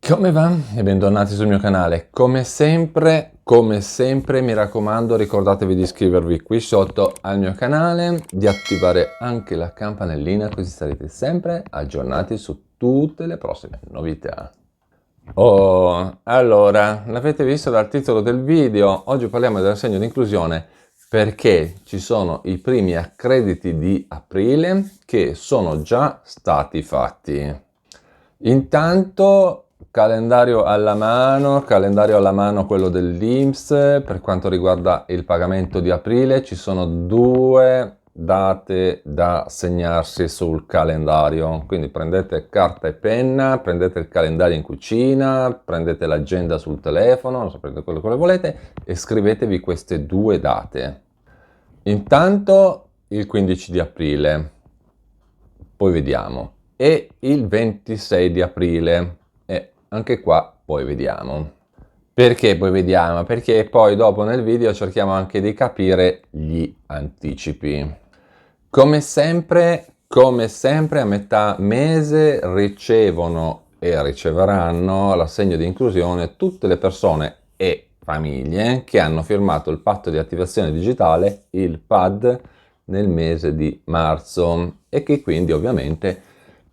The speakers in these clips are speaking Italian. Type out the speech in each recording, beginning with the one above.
Come va? E bentornati sul mio canale. Come sempre, mi raccomando, ricordatevi di iscrivervi qui sotto al mio canale, di attivare anche la campanellina così sarete sempre aggiornati su tutte le prossime novità. Allora, l'avete visto dal titolo del video, oggi parliamo dell'assegno di inclusione perché ci sono i primi accrediti di aprile che sono già stati fatti. Intanto calendario alla mano quello dell'INPS per quanto riguarda il pagamento di aprile, ci sono due date da segnarsi sul calendario, quindi prendete carta e penna, prendete il calendario in cucina, prendete l'agenda sul telefono, non so, prendete quello che volete e scrivetevi queste due date. Intanto il 15 di aprile, poi vediamo, e il 26 di aprile, e anche qua poi vediamo. Perché poi vediamo? Perché poi dopo nel video cerchiamo anche di capire gli anticipi. Come sempre a metà mese ricevono e riceveranno l'assegno di inclusione tutte le persone e famiglie che hanno firmato il patto di attivazione digitale, il PAD, nel mese di marzo e che quindi ovviamente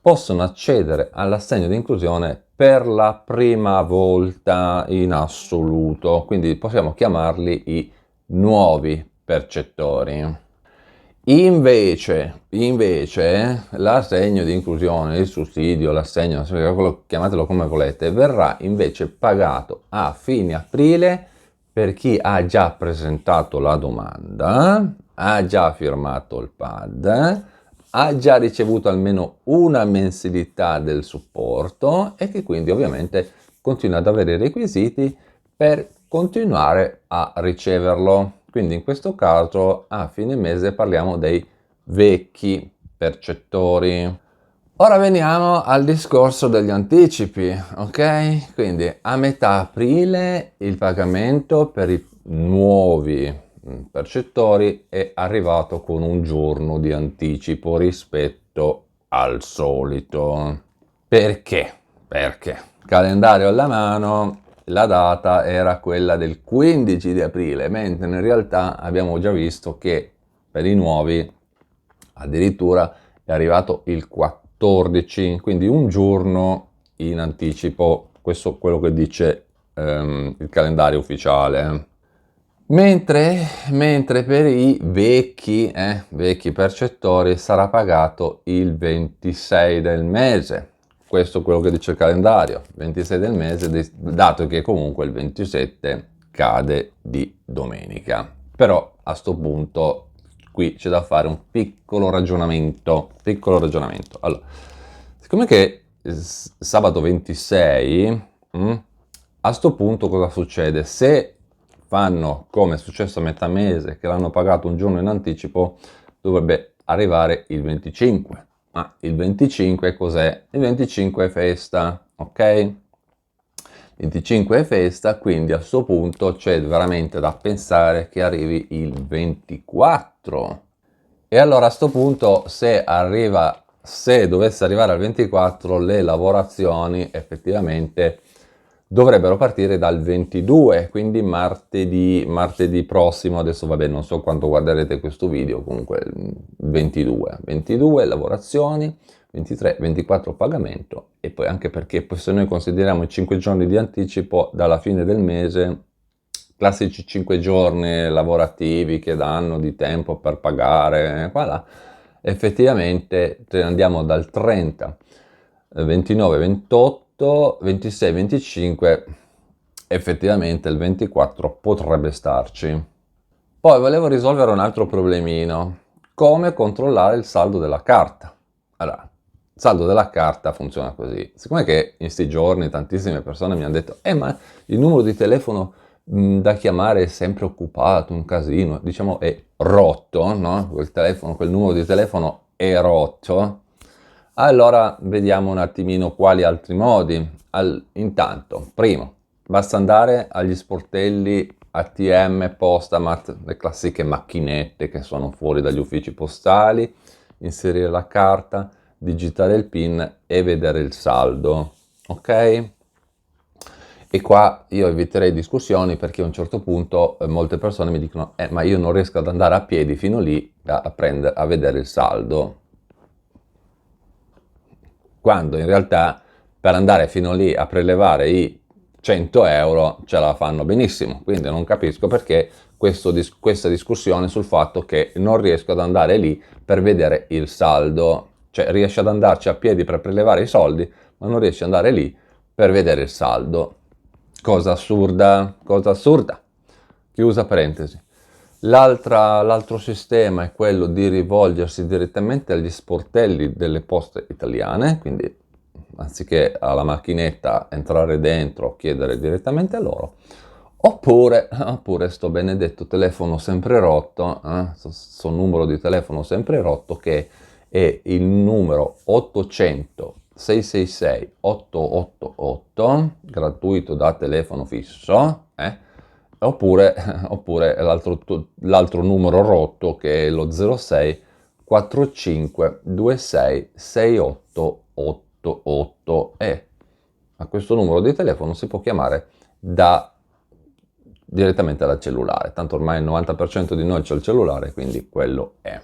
possono accedere all'assegno di inclusione per la prima volta in assoluto, quindi possiamo chiamarli i nuovi percettori. Invece l'assegno di inclusione, il sussidio, l'assegno, chiamatelo come volete, verrà invece pagato a fine aprile per chi ha già presentato la domanda, ha già firmato il PAD, ha già ricevuto almeno una mensilità del supporto e che quindi ovviamente continua ad avere i requisiti per continuare a riceverlo. Quindi in questo caso a fine mese parliamo dei vecchi percettori. Ora veniamo al discorso degli anticipi, ok? Quindi a metà aprile il pagamento per i nuovi percettori è arrivato con un giorno di anticipo rispetto al solito. Perché? Perché calendario alla mano, la data era quella del 15 di aprile, mentre in realtà abbiamo già visto che per i nuovi addirittura è arrivato il 14, quindi un giorno in anticipo. Questo è quello che dice il calendario ufficiale. Mentre per i vecchi percettori sarà pagato il 26 del mese. Questo è quello che dice il calendario, 26 del mese, dato che comunque il 27 cade di domenica. Però a sto punto qui c'è da fare un piccolo ragionamento. Allora, siccome che sabato 26, a sto punto cosa succede? Se fanno come è successo a metà mese, che l'hanno pagato un giorno in anticipo, dovrebbe arrivare il 25. Ma il 25 cos'è? Il 25 è festa, ok? 25 è festa, quindi a questo punto c'è veramente da pensare che arrivi il 24. E allora a questo punto se dovesse arrivare al 24, le lavorazioni effettivamente dovrebbero partire dal 22, quindi martedì prossimo. Adesso vabbè, non so quanto guarderete questo video, comunque 22 lavorazioni, 23, 24 pagamento, e poi anche perché poi se noi consideriamo i 5 giorni di anticipo dalla fine del mese, classici 5 giorni lavorativi che danno di tempo per pagare, qua là, effettivamente andiamo dal 30, 29, 28, 26, 25, effettivamente il 24 potrebbe starci. Poi volevo risolvere un altro problemino: come controllare il saldo della carta. Allora, il saldo della carta funziona così. Siccome che in questi giorni tantissime persone mi hanno detto ma il numero di telefono da chiamare è sempre occupato, un casino, diciamo è rotto, no? Quel numero di telefono è rotto. Allora vediamo un attimino quali altri modi. Intanto, primo, basta andare agli sportelli ATM, Postamat, le classiche macchinette che sono fuori dagli uffici postali, inserire la carta, digitare il PIN e vedere il saldo, ok? E qua io eviterei discussioni perché a un certo punto molte persone mi dicono ma io non riesco ad andare a piedi fino lì a vedere il saldo. Quando in realtà per andare fino lì a prelevare i 100 euro ce la fanno benissimo. Quindi non capisco perché questa discussione sul fatto che non riesco ad andare lì per vedere il saldo. Cioè riesci ad andarci a piedi per prelevare i soldi, ma non riesci ad andare lì per vedere il saldo. Cosa assurda, cosa assurda. Chiusa parentesi. L'altro sistema è quello di rivolgersi direttamente agli sportelli delle poste italiane, quindi anziché alla macchinetta entrare dentro, chiedere direttamente a loro, oppure sto benedetto telefono sempre rotto, sto numero di telefono sempre rotto che è il numero 800 666 888, gratuito da telefono fisso, oppure l'altro numero rotto che è lo 06 45 26 6888 e a questo numero di telefono si può chiamare direttamente dal cellulare, tanto ormai il 90% di noi c'è il cellulare, quindi quello è.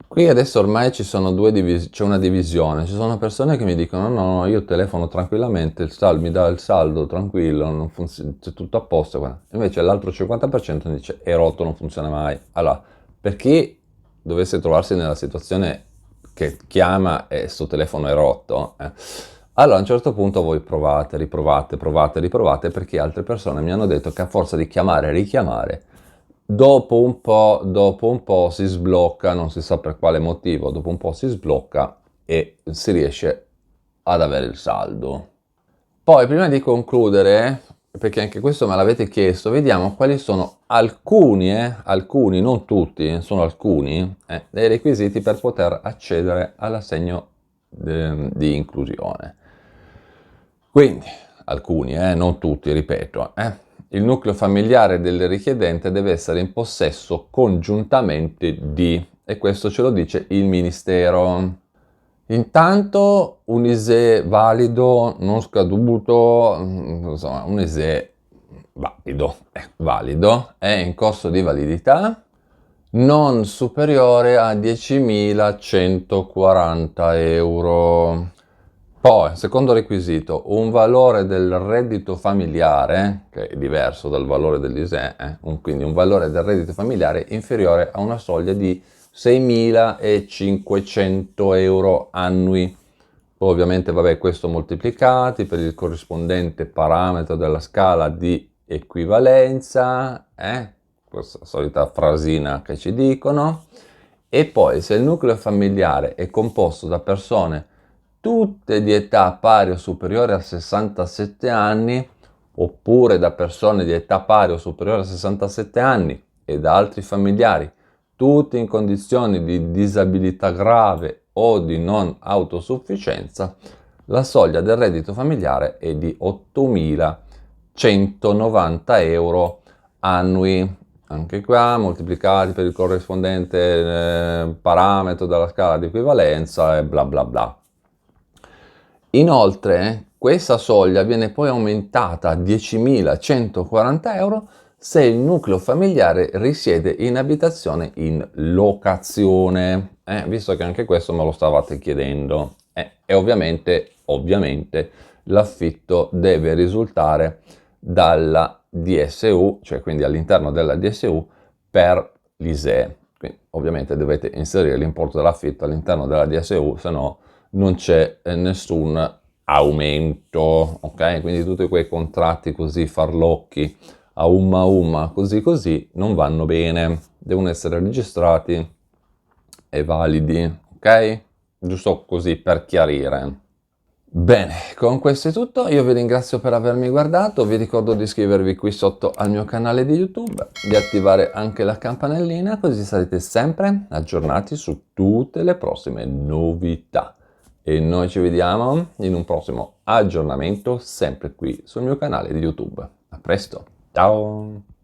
Qui adesso ormai c'è una divisione, ci sono persone che mi dicono no, io telefono tranquillamente, mi dà il saldo tranquillo, c'è tutto a posto, guarda. Invece l'altro 50% dice è rotto, non funziona mai. Allora, per chi dovesse trovarsi nella situazione che chiama e sto telefono è rotto, allora a un certo punto voi riprovate perché altre persone mi hanno detto che a forza di chiamare e richiamare dopo un po' si sblocca, non si sa per quale motivo, dopo un po' si sblocca e si riesce ad avere il saldo. Poi prima di concludere, perché anche questo me l'avete chiesto, vediamo quali sono alcuni, non tutti, sono alcuni, dei requisiti per poter accedere all'assegno di inclusione. Quindi, alcuni, non tutti, ripeto, il nucleo familiare del richiedente deve essere in possesso congiuntamente di, e questo ce lo dice il Ministero. Intanto un ISEE valido, non scaduto, insomma un ISEE valido, è in corso di validità, non superiore a 10.140 euro. Poi, secondo requisito, un valore del reddito familiare, che è diverso dal valore dell'ISEE, quindi un valore del reddito familiare inferiore a una soglia di 6.500 euro annui. Poi ovviamente, questo moltiplicati per il corrispondente parametro della scala di equivalenza, questa solita frasina che ci dicono. E poi, se il nucleo familiare è composto da persone tutte di età pari o superiore a 67 anni, oppure da persone di età pari o superiore a 67 anni e da altri familiari, tutti in condizioni di disabilità grave o di non autosufficienza, la soglia del reddito familiare è di 8.190 euro annui. Anche qua moltiplicati per il corrispondente parametro della scala di equivalenza e bla bla bla. Inoltre, questa soglia viene poi aumentata a 10.140 euro se il nucleo familiare risiede in abitazione in locazione, visto che anche questo me lo stavate chiedendo. E ovviamente l'affitto deve risultare dalla DSU, cioè quindi all'interno della DSU per l'ISEE. Quindi ovviamente dovete inserire l'importo dell'affitto all'interno della DSU, se no non c'è nessun aumento, ok? Quindi tutti quei contratti così farlocchi a umma così non vanno bene, devono essere registrati e validi, ok? Giusto così per chiarire. Bene, con questo è tutto, io vi ringrazio per avermi guardato, vi ricordo di iscrivervi qui sotto al mio canale di YouTube, di attivare anche la campanellina così sarete sempre aggiornati su tutte le prossime novità. E noi ci vediamo in un prossimo aggiornamento sempre qui sul mio canale di YouTube. A presto, ciao!